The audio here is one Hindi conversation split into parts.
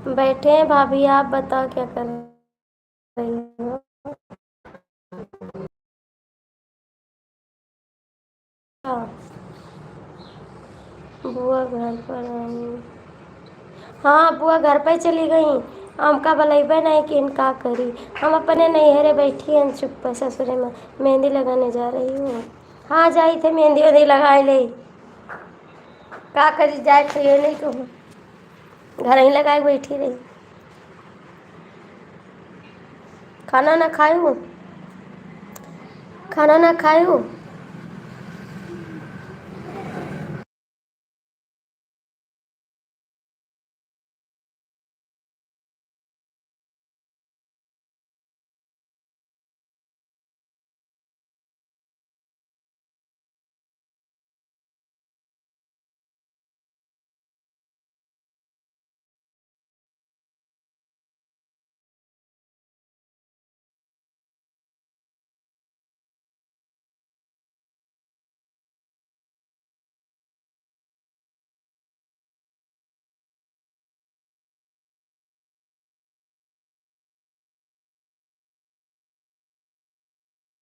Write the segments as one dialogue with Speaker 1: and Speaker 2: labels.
Speaker 1: बैठे हैं भाभी। आप बताओ क्या कर रही हो? हाँ, बुआ घर पर आई। हाँ, बुआ घर पे चली गई। हमका बलैबे नहीं कि इनका करी। हम अपने नैहरे बैठी हैं चुप ससुरे में मेहंदी लगाने जा रही हूँ। हाँ, जाई थे मेहंदी वेहंदी लगाए ले। का करी जाए तो ये नहीं कहूँ। घर ही लगाए बैठी रही। खाना ना खाई हूँ। खाना ना खाई हूँ।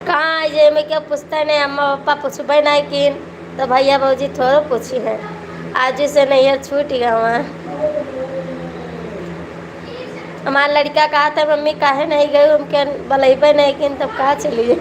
Speaker 1: कहाँ ये में क्या पूछता नहीं, अम्मा पापा पूछबे नहीं किन तो भैया भौजी थोड़ो पूछी है। आज से नहीं है, छूट गया वहाँ। हमारा लड़का कहा था मम्मी काहे नहीं गई, उनके बलैबे नहीं किन तब कहाँ चलिए।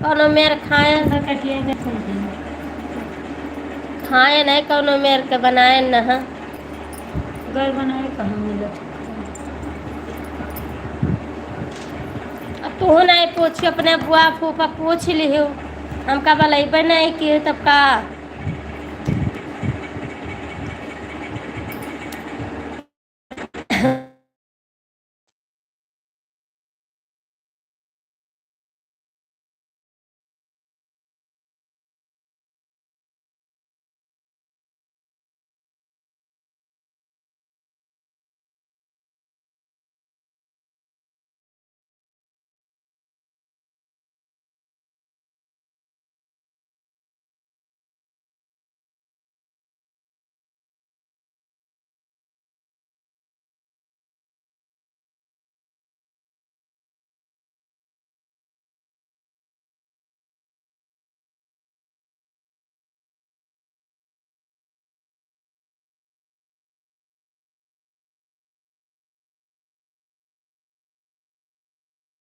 Speaker 1: कौनो मेर खाए खाए नहीं, कौनो मेर के बनाए न
Speaker 2: घर बनाए कहाँ मिलत।
Speaker 1: अब तू नहीं पूछ अपने बुआ फूफा पूछ ली हो। हमका बलैबे नहीं कि तब का